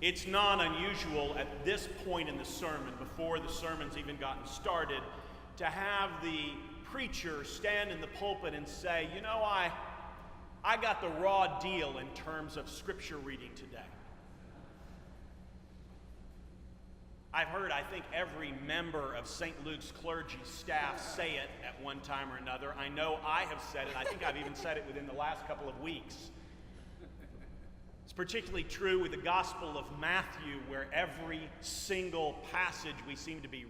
It's not unusual at this point in the sermon, before the sermon's even gotten started, to have the preacher stand in the pulpit and say, you know, I got the raw deal in terms of scripture reading today. I've heard, I think, every member of St. Luke's clergy staff say it at one time or another. I know I have said it. I think I've even said it within the last couple of weeks. It's particularly true with the Gospel of Matthew, where every single passage we seem to be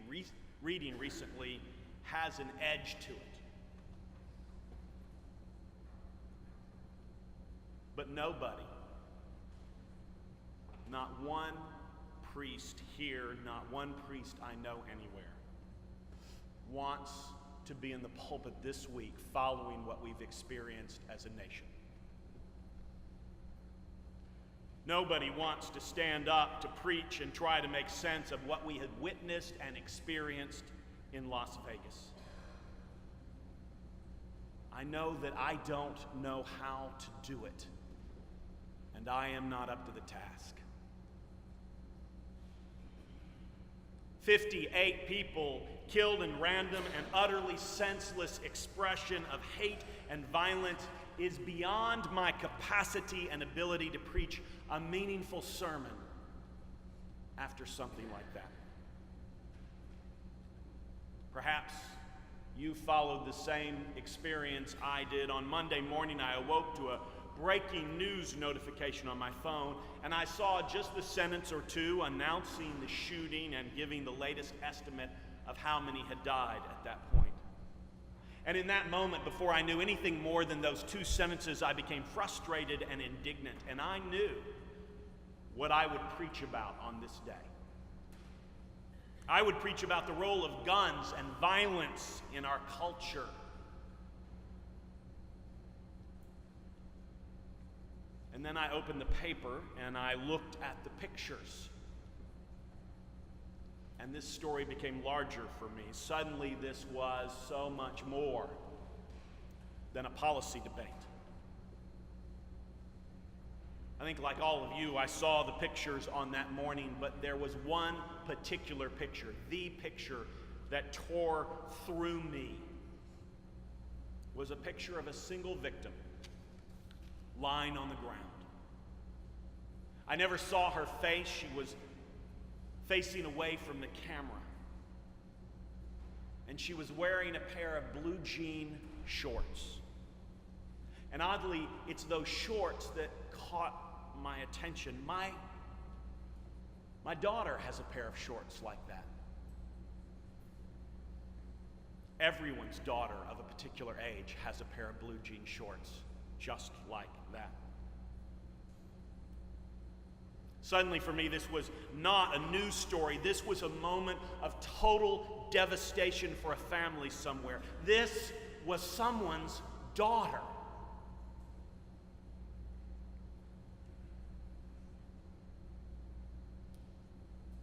reading recently has an edge to it. But nobody, not one priest here, not one priest I know anywhere, wants to be in the pulpit this week following what we've experienced as a nation. Nobody wants to stand up to preach and try to make sense of what we had witnessed and experienced in Las Vegas. I know that I don't know how to do it, and I am not up to the task. 58 people killed in random and utterly senseless expression of hate and violence is beyond my capacity and ability to preach a meaningful sermon after something like that. Perhaps you followed the same experience I did. On Monday morning, I awoke to a breaking news notification on my phone, and I saw just the sentence or two announcing the shooting and giving the latest estimate of how many had died at that point. And in that moment, before I knew anything more than those two sentences, I became frustrated and indignant, and I knew what I would preach about on this day. I would preach about the role of guns and violence in our culture. And then I opened the paper and I looked at the pictures. And this story became larger for me. Suddenly, this was so much more than a policy debate. I think, like all of you, I saw the pictures on that morning, but there was one particular picture, the picture that tore through me, was a picture of a single victim lying on the ground. I never saw her face. She was facing away from the camera. And she was wearing a pair of blue jean shorts. And oddly, it's those shorts that caught my attention. My daughter has a pair of shorts like that. Everyone's daughter of a particular age has a pair of blue jean shorts just like that. Suddenly for me, this was not a news story. This was a moment of total devastation for a family somewhere. This was someone's daughter.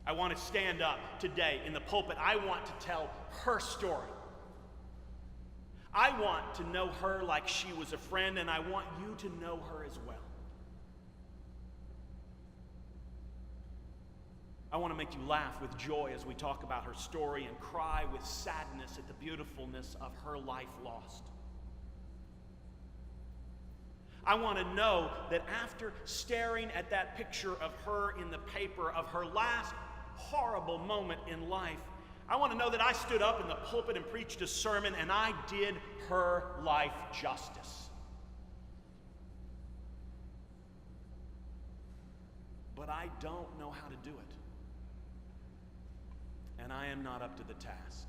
I want to stand up today in the pulpit. I want to tell her story. I want to know her like she was a friend, and I want you to know her as well. I want to make you laugh with joy as we talk about her story and cry with sadness at the beautifulness of her life lost. I want to know that after staring at that picture of her in the paper, of her last horrible moment in life, I want to know that I stood up in the pulpit and preached a sermon and I did her life justice. But I don't know how to do it. And I am not up to the task.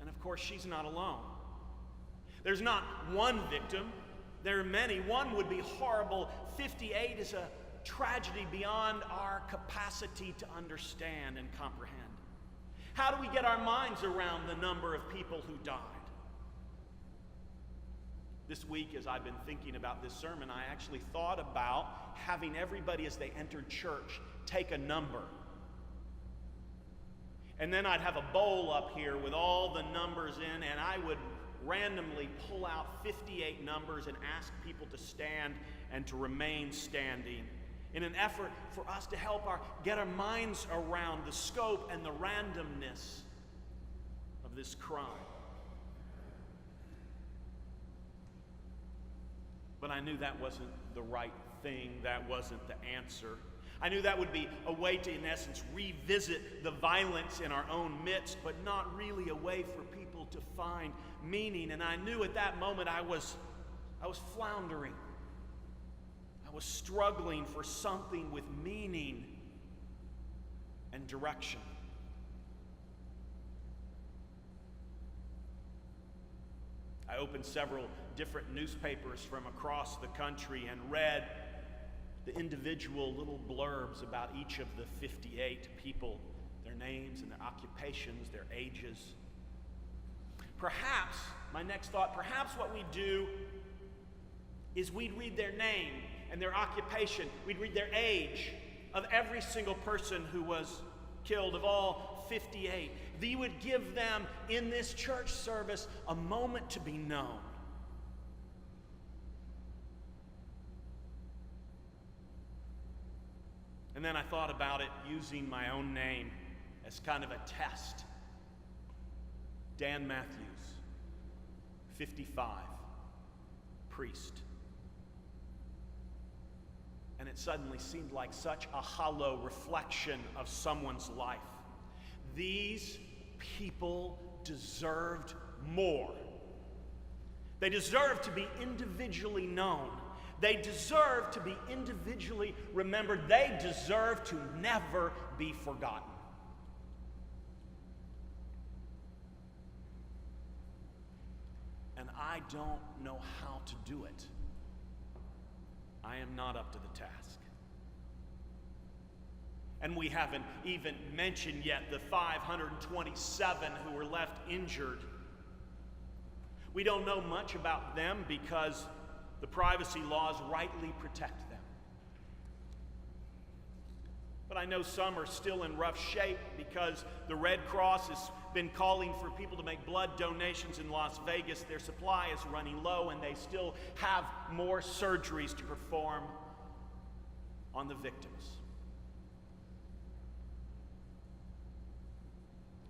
And of course, she's not alone. There's not one victim. There are many. One would be horrible. 58 is a tragedy beyond our capacity to understand and comprehend. How do we get our minds around the number of people who died? This week, as I've been thinking about this sermon, I actually thought about having everybody, as they entered church, take a number. And then I'd have a bowl up here with all the numbers in, and I would randomly pull out 58 numbers and ask people to stand and to remain standing in an effort for us to help get our minds around the scope and the randomness of this crime. But I knew that wasn't the right thing. That wasn't the answer. I knew that would be a way to, in essence, revisit the violence in our own midst, but not really a way for people to find meaning. And I knew at that moment I was floundering. I was struggling for something with meaning and direction. I opened several different newspapers from across the country and read the individual little blurbs about each of the 58 people, their names and their occupations, their ages. Perhaps, my next thought, perhaps what we'd do is we'd read their name and their occupation. We'd read their age of every single person who was killed, of all 58. We would give them, in this church service, a moment to be known. And then I thought about it using my own name as kind of a test. Dan Matthews, 55, priest. And it suddenly seemed like such a hollow reflection of someone's life. These people deserved more. They deserved to be individually known. They deserve to be individually remembered. They deserve to never be forgotten. And I don't know how to do it. I am not up to the task. And we haven't even mentioned yet the 527 who were left injured. We don't know much about them because the privacy laws rightly protect them. But I know some are still in rough shape because the Red Cross has been calling for people to make blood donations in Las Vegas. Their supply is running low and they still have more surgeries to perform on the victims.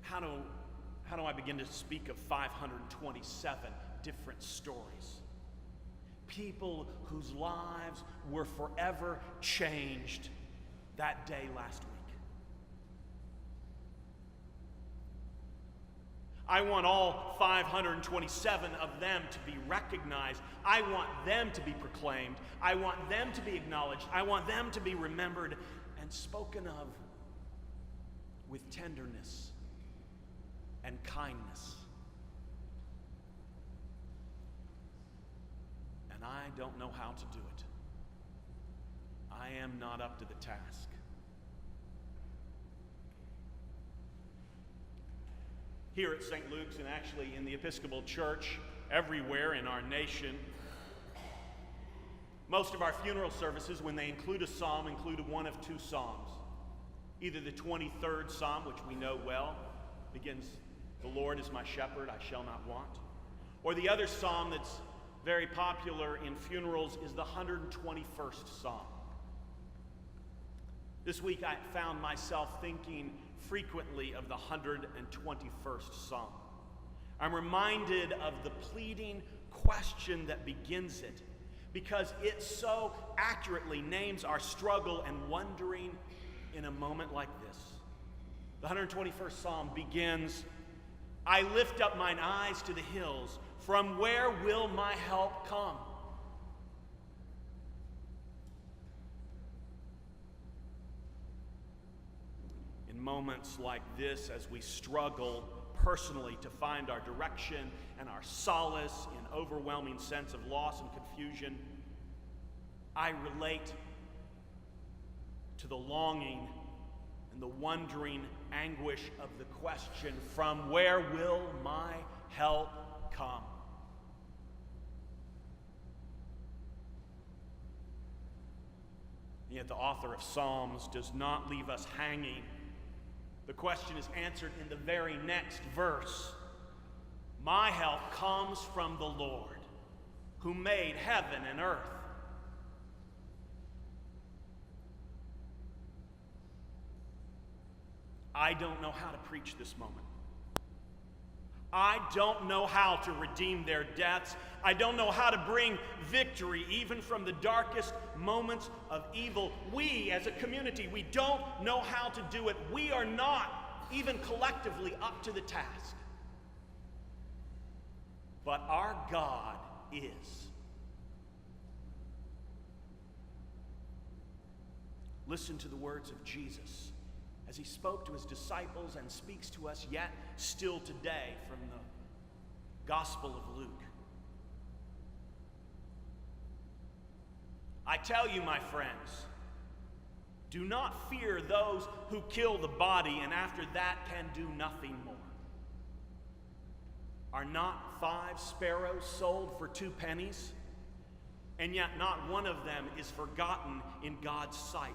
How do I begin to speak of 527 different stories? People whose lives were forever changed that day last week. I want all 527 of them to be recognized. I want them to be proclaimed. I want them to be acknowledged. I want them to be remembered and spoken of with tenderness and kindness. And I don't know how to do it. I am not up to the task. Here at St. Luke's, and actually in the Episcopal Church everywhere in our nation, most of our funeral services, when they include a psalm, include one of two psalms. Either the 23rd Psalm, which we know well, begins, "The Lord is my shepherd, I shall not want." Or the other psalm that's very popular in funerals is the 121st Psalm. This week I found myself thinking frequently of the 121st Psalm. I'm reminded of the pleading question that begins it, because it so accurately names our struggle and wondering in a moment like this. The 121st Psalm begins, "I lift up mine eyes to the hills. From where will my help come?" In moments like this, as we struggle personally to find our direction and our solace in overwhelming sense of loss and confusion, I relate to the longing and the wondering anguish of the question, from where will my help come? Yet the author of Psalms does not leave us hanging. The question is answered in the very next verse. My help comes from the Lord, who made heaven and earth. I don't know how to preach this moment. I don't know how to redeem their deaths. I don't know how to bring victory even from the darkest moments of evil. We as a community, we don't know how to do it. We are not even collectively up to the task. But our God is. Listen to the words of Jesus as he spoke to his disciples and speaks to us yet still today from the Gospel of Luke. I tell you, my friends, do not fear those who kill the body and after that can do nothing more. Are not 5 sparrows sold for 2 pennies? And yet not one of them is forgotten in God's sight.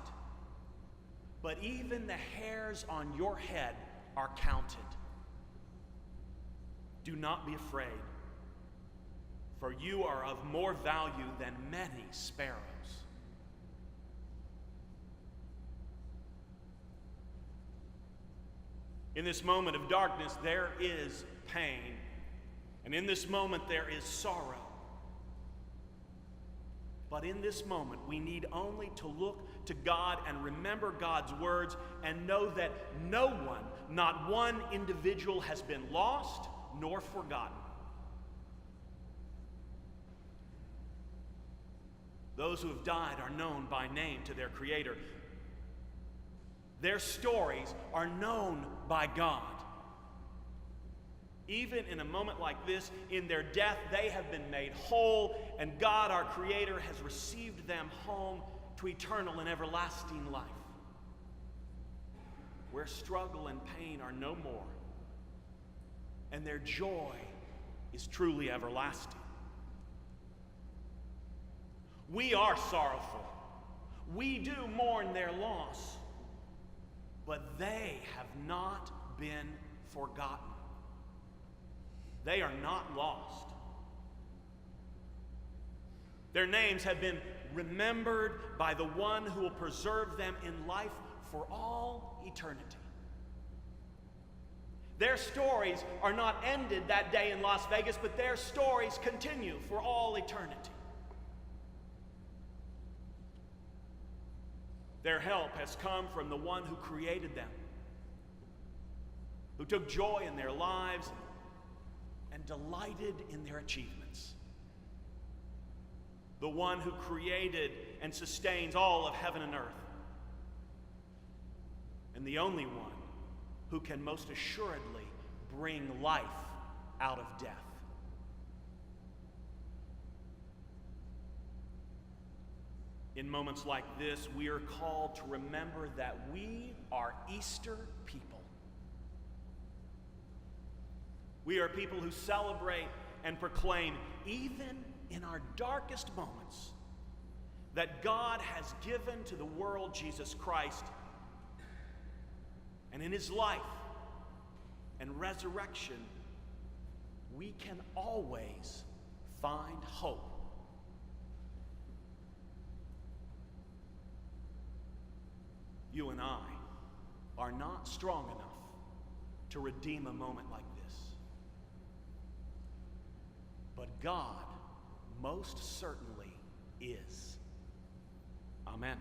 But even the hairs on your head are counted. Do not be afraid, for you are of more value than many sparrows. In this moment of darkness, there is pain. And in this moment, there is sorrow. But in this moment, we need only to look to God and remember God's words and know that no one, not one individual, has been lost nor forgotten. Those who have died are known by name to their Creator. Their stories are known by God. Even in a moment like this, in their death, they have been made whole, and God, our Creator, has received them home to eternal and everlasting life, where struggle and pain are no more, and their joy is truly everlasting. We are sorrowful. We do mourn their loss, but they have not been forgotten. They are not lost. Their names have been remembered by the one who will preserve them in life for all eternity. Their stories are not ended that day in Las Vegas, but their stories continue for all eternity. Their help has come from the one who created them, who took joy in their lives and delighted in their achievements. The one who created and sustains all of heaven and earth. And the only one who can most assuredly bring life out of death. In moments like this, we are called to remember that we are Easter people. We are people who celebrate and proclaim, even in our darkest moments, that God has given to the world Jesus Christ, and in his life and resurrection, we can always find hope. You and I are not strong enough to redeem a moment like this. But God most certainly is. Amen.